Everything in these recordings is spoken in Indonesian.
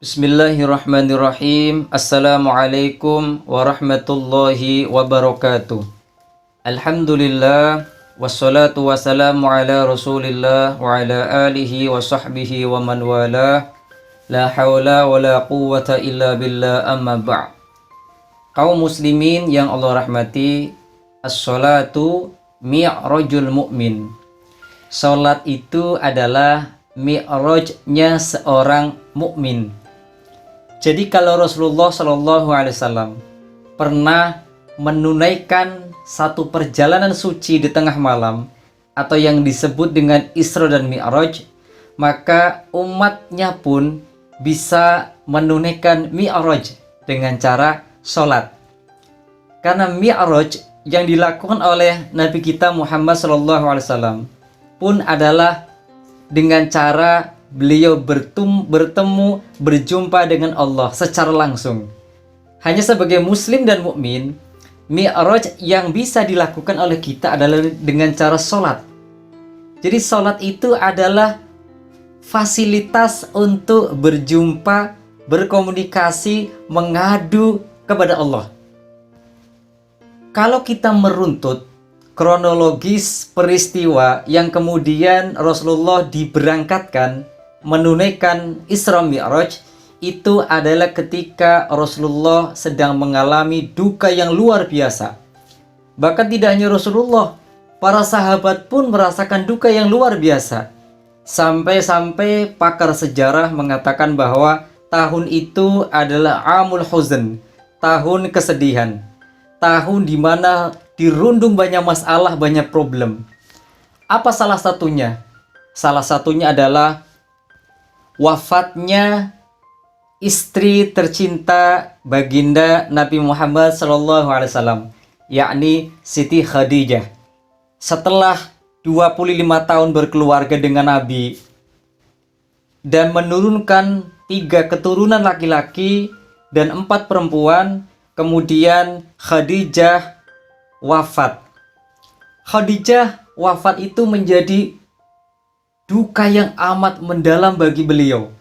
Bismillahirrahmanirrahim. Assalamualaikum warahmatullahi wabarakatuh. Alhamdulillah wassalatu wassalamu ala Rasulillah wa ala alihi wa sahbihi wa man wala. La haula wa la quwwata illa billah, amma ba'. Kaum muslimin yang Allah rahmati, as-salatu mi'rajul mu'min. Salat itu adalah mi'rajnya seorang mukmin. Jadi kalau Rasulullah Shallallahu Alaihi Wasallam pernah menunaikan satu perjalanan suci di tengah malam atau yang disebut dengan Isra dan Mi'raj, maka umatnya pun bisa menunaikan Mi'raj dengan cara sholat. Karena Mi'raj yang dilakukan oleh Nabi kita Muhammad Shallallahu Alaihi Wasallam pun adalah dengan cara beliau bertemu, berjumpa dengan Allah secara langsung. Hanya sebagai muslim dan mukmin, Mi'raj yang bisa dilakukan oleh kita adalah dengan cara sholat. Jadi sholat itu adalah fasilitas untuk berjumpa, berkomunikasi, mengadu kepada Allah. Kalau kita meruntut kronologis peristiwa yang kemudian Rasulullah diberangkatkan menunaikan Isra Mi'raj, itu adalah ketika Rasulullah sedang mengalami duka yang luar biasa. Bahkan tidak hanya Rasulullah, para sahabat pun merasakan duka yang luar biasa. Sampai-sampai pakar sejarah mengatakan bahwa tahun itu adalah Amul Huzn, tahun kesedihan, tahun di mana dirundung banyak masalah, banyak problem. Apa salah satunya? Salah satunya adalah wafatnya istri tercinta baginda Nabi Muhammad SAW, yakni Siti Khadijah. Setelah 25 tahun berkeluarga dengan Nabi dan menurunkan 3 keturunan laki-laki dan 4 perempuan, kemudian Khadijah wafat. Khadijah wafat itu menjadi duka yang amat mendalam bagi beliau.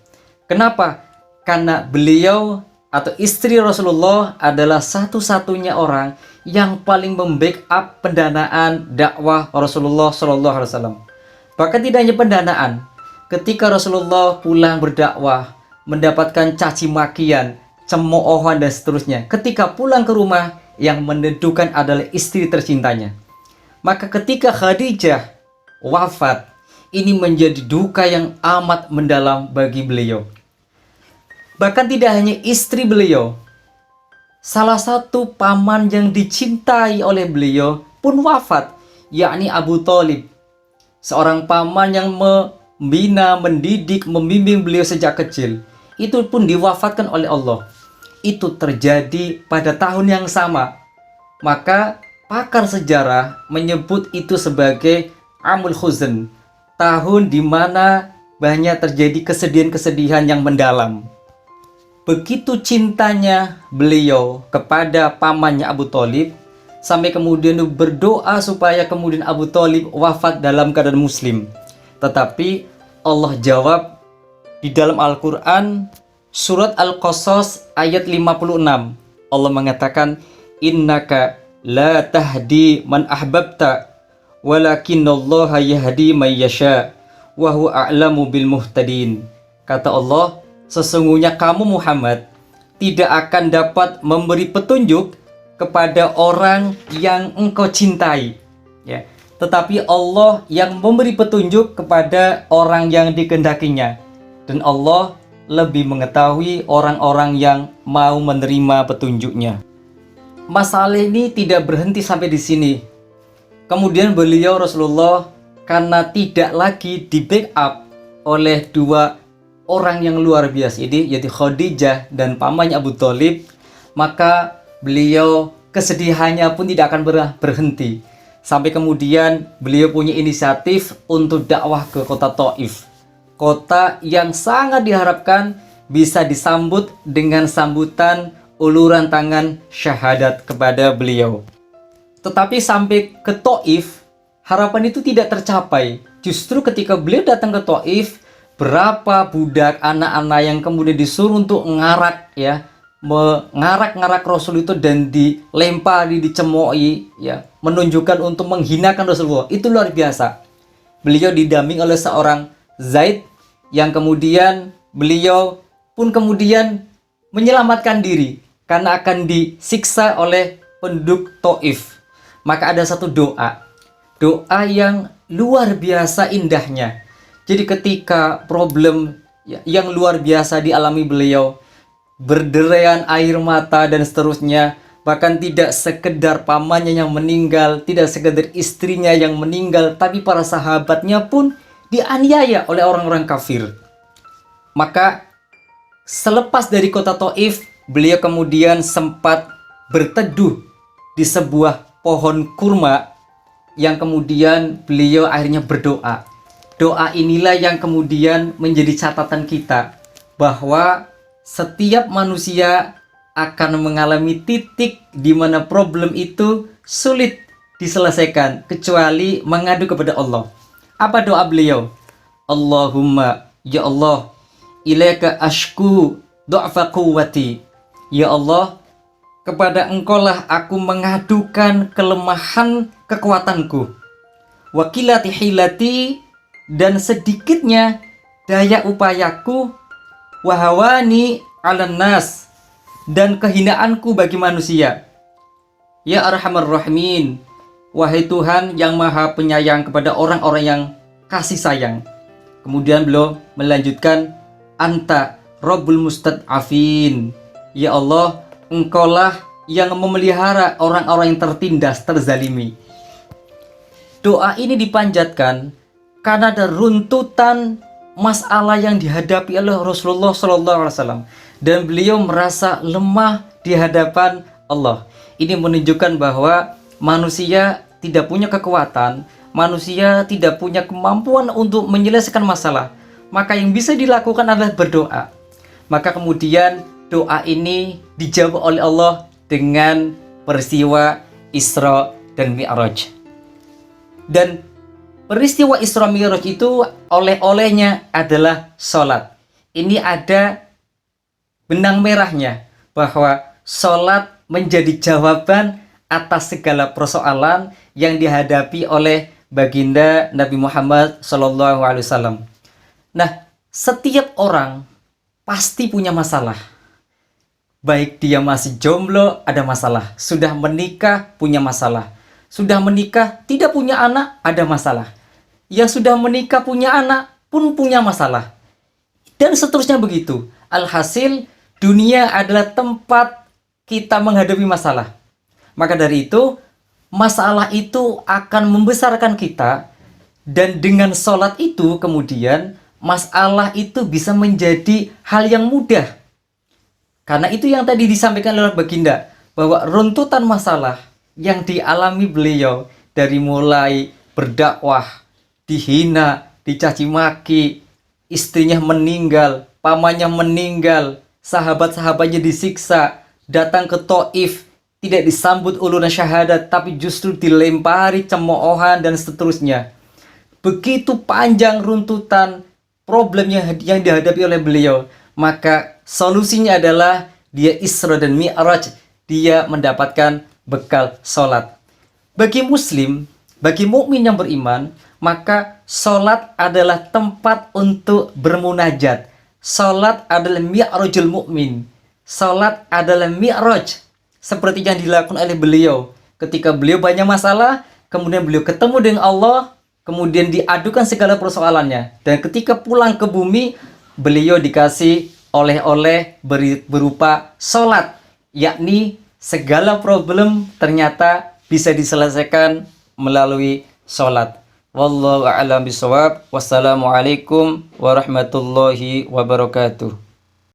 Kenapa? Karena beliau atau istri Rasulullah adalah satu-satunya orang yang paling membackup pendanaan dakwah Rasulullah SAW. Bahkan tidak hanya pendanaan, ketika Rasulullah pulang berdakwah, mendapatkan caci makian, cemoohan dan seterusnya, ketika pulang ke rumah, yang menentukan adalah istri tercintanya. Maka ketika Khadijah wafat, ini menjadi duka yang amat mendalam bagi beliau. Bahkan tidak hanya istri beliau, salah satu paman yang dicintai oleh beliau pun wafat, yakni Abu Thalib. Seorang paman yang membina, mendidik, membimbing beliau sejak kecil, itu pun diwafatkan oleh Allah. Itu terjadi pada tahun yang sama. Maka pakar sejarah menyebut itu sebagai Amul Huzn, tahun di mana banyak terjadi kesedihan-kesedihan yang mendalam. Begitu cintanya beliau kepada pamannya Abu Thalib, sampai kemudian berdoa supaya kemudian Abu Thalib wafat dalam keadaan muslim. Tetapi Allah jawab di dalam Al-Quran, surat Al-Qasas ayat 56. Allah mengatakan, innaka la tahdi man ahbabta walakinallaha yahdi may yasha wa huwa a'lamu bil muhtadin. Kata Allah, sesungguhnya kamu Muhammad tidak akan dapat memberi petunjuk kepada orang yang engkau cintai, ya. Tetapi Allah yang memberi petunjuk kepada orang yang dikehendakinya, dan Allah lebih mengetahui orang-orang yang mau menerima petunjuknya. Masalah ini tidak berhenti sampai di sini. Kemudian beliau Rasulullah karena tidak lagi di backup oleh 2 orang yang luar biasa ini, yaitu Khadijah dan pamannya Abu Thalib, maka beliau kesedihannya pun tidak akan berhenti. Sampai kemudian beliau punya inisiatif untuk dakwah ke kota Taif, kota yang sangat diharapkan bisa disambut dengan sambutan uluran tangan syahadat kepada beliau. Tetapi sampai ke Taif, harapan itu tidak tercapai. Justru ketika beliau datang ke Taif, Berapa budak anak-anak yang kemudian disuruh untuk ngarak ya, mengarak-ngarak Rasul itu dan dilempari, dicemoohi ya, menunjukkan untuk menghinakan Rasulullah. Itu luar biasa. Beliau didampingi oleh seorang Zaid yang kemudian beliau pun kemudian menyelamatkan diri karena akan disiksa oleh penduduk Taif. Maka ada satu doa yang luar biasa indahnya. Jadi ketika problem yang luar biasa dialami beliau, berderaian air mata dan seterusnya, bahkan tidak sekedar pamannya yang meninggal, tidak sekedar istrinya yang meninggal, tapi para sahabatnya pun dianiaya oleh orang-orang kafir. Maka selepas dari kota Taif, beliau kemudian sempat berteduh di sebuah pohon kurma yang kemudian beliau akhirnya berdoa. Doa inilah yang kemudian menjadi catatan kita bahwa setiap manusia akan mengalami titik di mana problem itu sulit diselesaikan kecuali mengadu kepada Allah. Apa doa beliau? Allahumma, ya Allah, ilaika ashku du'fa quwwati. Ya Allah, kepada Engkaulah aku mengadukan kelemahan kekuatanku. Wa qillati hilati, dan sedikitnya daya upayaku, wahawani 'alan nas, dan kehinaanku bagi manusia. Ya Arhamar Rahimin, wahai Tuhan yang Maha Penyayang kepada orang-orang yang kasih sayang. Kemudian beliau melanjutkan, Anta Rabbul Mustad'afin. Ya Allah, Engkaulah yang memelihara orang-orang yang tertindas, terzalimi. Doa ini dipanjatkan karena ada runtutan masalah yang dihadapi oleh Rasulullah SAW, dan beliau merasa lemah di hadapan Allah. Ini menunjukkan bahwa manusia tidak punya kekuatan, manusia tidak punya kemampuan untuk menyelesaikan masalah. Maka yang bisa dilakukan adalah berdoa. Maka kemudian doa ini dijawab oleh Allah dengan peristiwa Isra dan Mi'raj. Dan peristiwa Isra Mi'raj itu oleh-olehnya adalah sholat. Ini ada benang merahnya bahwa sholat menjadi jawaban atas segala persoalan yang dihadapi oleh baginda Nabi Muhammad SAW. Nah, setiap orang pasti punya masalah. Baik dia masih jomblo ada masalah, sudah menikah punya masalah, sudah menikah tidak punya anak ada masalah, yang sudah menikah punya anak pun punya masalah, dan seterusnya begitu. Alhasil dunia adalah tempat kita menghadapi masalah. Maka dari itu masalah itu akan membesarkan kita, dan dengan sholat itu kemudian masalah itu bisa menjadi hal yang mudah. Karena itu yang tadi disampaikan oleh baginda, bahwa runtutan masalah yang dialami beliau dari mulai berdakwah, dihina, dicaci maki, istrinya meninggal, pamannya meninggal, sahabat-sahabatnya disiksa, datang ke Taif, tidak disambut uluna syahadat, tapi justru dilempari cemoohan dan seterusnya. Begitu panjang runtutan problem yang dihadapi oleh beliau. Maka solusinya adalah dia Isra dan Mi'raj, dia mendapatkan bekal sholat. Bagi muslim, bagi mukmin yang beriman, maka sholat adalah tempat untuk bermunajat. Sholat adalah mi'rajul mukmin. Sholat adalah mi'raj, seperti yang dilakukan oleh beliau. Ketika beliau banyak masalah, kemudian beliau ketemu dengan Allah, kemudian diadukan segala persoalannya. Dan ketika pulang ke bumi, beliau dikasih oleh-oleh berupa sholat, yakni segala problem ternyata bisa diselesaikan melalui sholat. Wallahu a'lam bishawab. Wassalamualaikum warahmatullahi wabarakatuh.